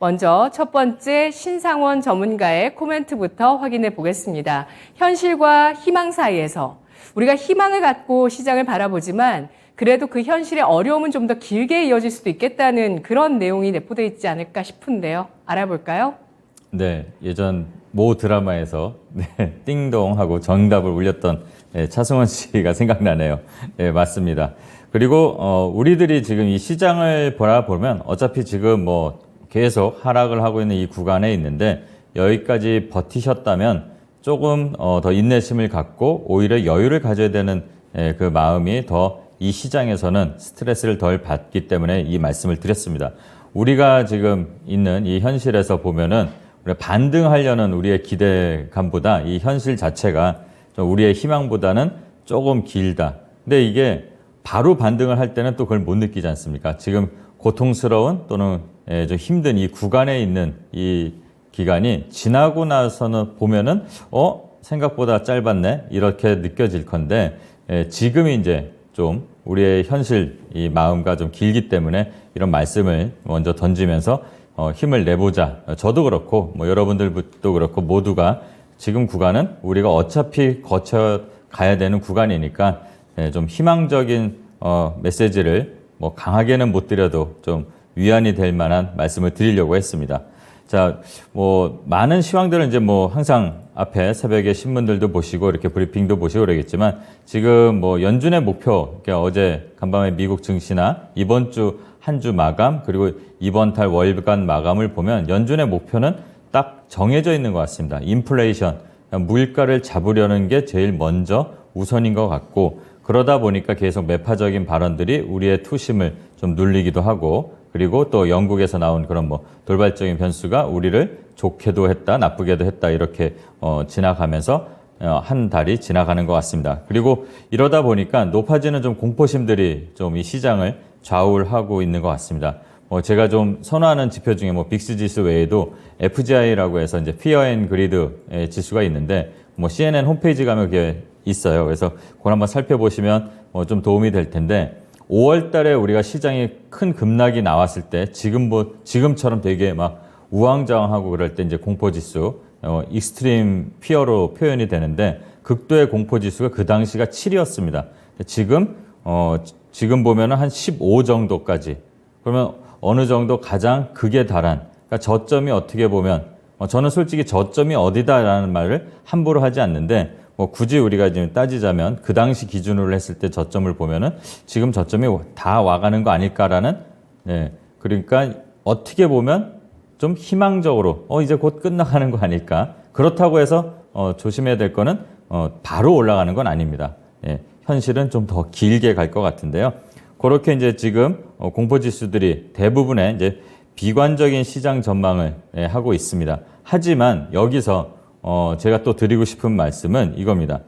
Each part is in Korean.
먼저 첫 번째 신상원 전문가의 코멘트부터 확인해 보겠습니다. 현실과 희망 사이에서 우리가 희망을 갖고 시장을 바라보지만 그래도 그 현실의 어려움은 좀 더 길게 이어질 수도 있겠다는 그런 내용이 내포되어 있지 않을까 싶은데요. 알아볼까요? 네, 예전 모 드라마에서 띵동하고 정답을 울렸던 차승원 씨가 생각나네요. 네, 맞습니다. 그리고 우리들이 지금 이 시장을 바라보면 어차피 지금 뭐 계속 하락을 하고 있는 이 구간에 있는데 여기까지 버티셨다면 조금 더 인내심을 갖고 오히려 여유를 가져야 되는 그 마음이 더 이 시장에서는 스트레스를 덜 받기 때문에 이 말씀을 드렸습니다. 우리가 지금 있는 이 현실에서 보면은 반등하려는 우리의 기대감보다 이 현실 자체가 좀 우리의 희망보다는 조금 길다. 근데 이게 바로 반등을 할 때는 또 그걸 못 느끼지 않습니까? 지금 고통스러운 또는 좀 힘든 이 구간에 있는 이 기간이 지나고 나서는 보면은 생각보다 짧았네 이렇게 느껴질 건데 지금이 이제 좀 우리의 현실 이 마음과 좀 길기 때문에 이런 말씀을 먼저 던지면서 힘을 내보자. 저도 그렇고 뭐 여러분들도 그렇고 모두가 지금 구간은 우리가 어차피 거쳐 가야 되는 구간이니까 좀 희망적인 메시지를 뭐 강하게는 못 드려도 좀 위안이 될 만한 말씀을 드리려고 했습니다. 자, 뭐 많은 시황들은 이제 뭐 항상 앞에 새벽에 신문들도 보시고 이렇게 브리핑도 보시고 그러겠지만 지금 뭐 연준의 목표, 그러니까 어제 간밤에 미국 증시나 이번 주 한 주 마감 그리고 이번 달 월간 마감을 보면 연준의 목표는 딱 정해져 있는 것 같습니다. 인플레이션, 물가를 잡으려는 게 제일 먼저 우선인 것 같고 그러다 보니까 계속 매파적인 발언들이 우리의 투심을 좀 눌리기도 하고 그리고 또 영국에서 나온 그런 뭐 돌발적인 변수가 우리를 좋게도 했다, 나쁘게도 했다 이렇게 지나가면서 한 달이 지나가는 것 같습니다. 그리고 이러다 보니까 높아지는 좀 공포심들이 좀 이 시장을 좌우하고 있는 것 같습니다. 제가 좀 선호하는 지표 중에 뭐 빅스 지수 외에도 FGI라고 해서 이제 Fear and Greed 지수가 있는데 뭐 CNN 홈페이지 가면 그게 있어요. 그래서 그걸 한번 살펴보시면 좀 도움이 될 텐데 5월 달에 우리가 시장이 큰 급락이 나왔을 때 지금처럼 되게 막 우왕좌왕하고 그럴 때 이제 공포지수 익스트림 피어로 표현이 되는데 극도의 공포지수가 그 당시가 7이었습니다. 지금 보면은 한 15 정도까지 그러면 어느 정도 가장 극에 달한 그러니까 저점이 어떻게 보면 저는 솔직히 저점이 어디다라는 말을 함부로 하지 않는데 굳이 우리가 지금 따지자면 그 당시 기준으로 했을 때 저점을 보면은 지금 저점이 다 와가는 거 아닐까라는 그러니까 어떻게 보면 좀 희망적으로 이제 곧 끝나가는 거 아닐까 그렇다고 해서 조심해야 될 거는 바로 올라가는 건 아닙니다. 현실은 좀 더 길게 갈 것 같은데요. 그렇게 이제 지금 공포지수들이 대부분의 이제 비관적인 시장 전망을 하고 있습니다. 하지만 여기서 제가 또 드리고 싶은 말씀은 이겁니다.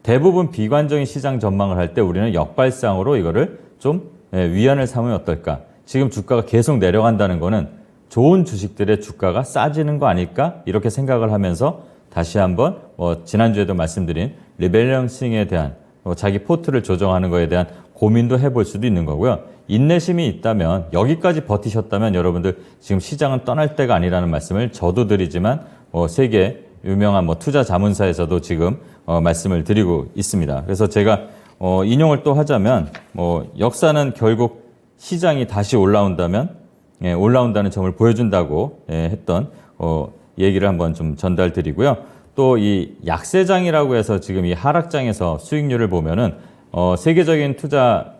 대부분 비관적인 시장 전망을 할 때 우리는 역발상으로 이거를 좀 위안을 삼으면 어떨까? 지금 주가가 계속 내려간다는 거는 좋은 주식들의 주가가 싸지는 거 아닐까? 이렇게 생각을 하면서 다시 한번 지난주에도 말씀드린 리밸런싱에 대한 자기 포트를 조정하는 거에 대한 고민도 해볼 수도 있는 거고요. 인내심이 있다면 여기까지 버티셨다면 여러분들 지금 시장은 떠날 때가 아니라는 말씀을 저도 드리지만 세계 유명한 투자 자문사에서도 지금 말씀을 드리고 있습니다. 그래서 제가 인용을 또 하자면 역사는 결국 시장이 다시 올라온다는 점을 보여준다고 했던 얘기를 한번 좀 전달드리고요. 또 이 약세장이라고 해서 지금 이 하락장에서 수익률을 보면은 세계적인 투자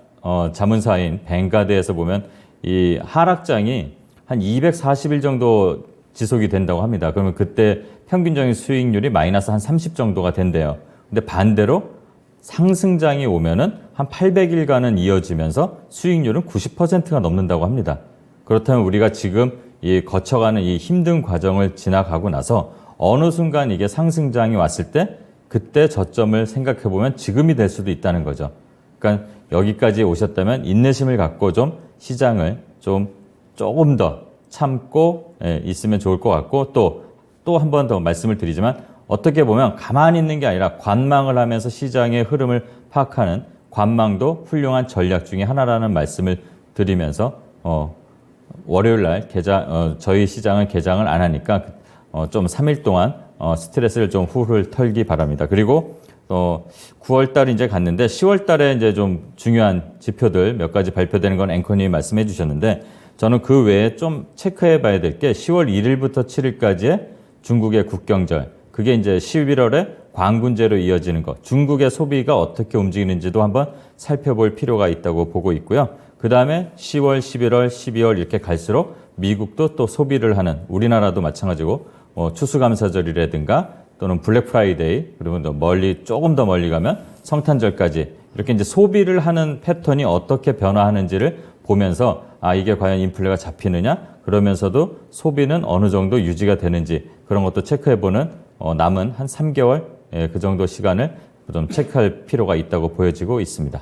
자문사인 뱅가드에서 보면 이 하락장이 한 240일 정도 지속이 된다고 합니다. 그러면 그때 평균적인 수익률이 마이너스 한 30 정도가 된대요. 근데 반대로 상승장이 오면은 한 800일간은 이어지면서 수익률은 90%가 넘는다고 합니다. 그렇다면 우리가 지금 이 거쳐가는 이 힘든 과정을 지나가고 나서 어느 순간 이게 상승장이 왔을 때 그때 저점을 생각해 보면 지금이 될 수도 있다는 거죠. 그러니까 여기까지 오셨다면 인내심을 갖고 좀 시장을 조금 더 참고 있으면 좋을 것 같고 또 한 번 더 말씀을 드리지만 어떻게 보면 가만히 있는 게 아니라 관망을 하면서 시장의 흐름을 파악하는 관망도 훌륭한 전략 중에 하나라는 말씀을 드리면서 월요일 날 저희 시장은 개장을 안 하니까 좀 3일 동안 스트레스를 좀 훌훌 털기 바랍니다. 그리고 9월 달 이제 갔는데 10월 달에 이제 좀 중요한 지표들 몇 가지 발표되는 건 앵커님이 말씀해 주셨는데 저는 그 외에 좀 체크해 봐야 될 게 10월 1일부터 7일까지의 중국의 국경절, 그게 이제 11월에 광군제로 이어지는 것, 중국의 소비가 어떻게 움직이는지도 한번 살펴볼 필요가 있다고 보고 있고요. 그 다음에 10월, 11월, 12월 이렇게 갈수록 미국도 또 소비를 하는, 우리나라도 마찬가지고 추수감사절이라든가 또는 블랙 프라이데이, 그리고 또 조금 더 멀리 가면 성탄절까지 이렇게 이제 소비를 하는 패턴이 어떻게 변화하는지를 보면서 이게 과연 인플레가 잡히느냐, 그러면서도 소비는 어느 정도 유지가 되는지 그런 것도 체크해보는 남은 한 3개월 그 정도 시간을 좀 체크할 필요가 있다고 보여지고 있습니다.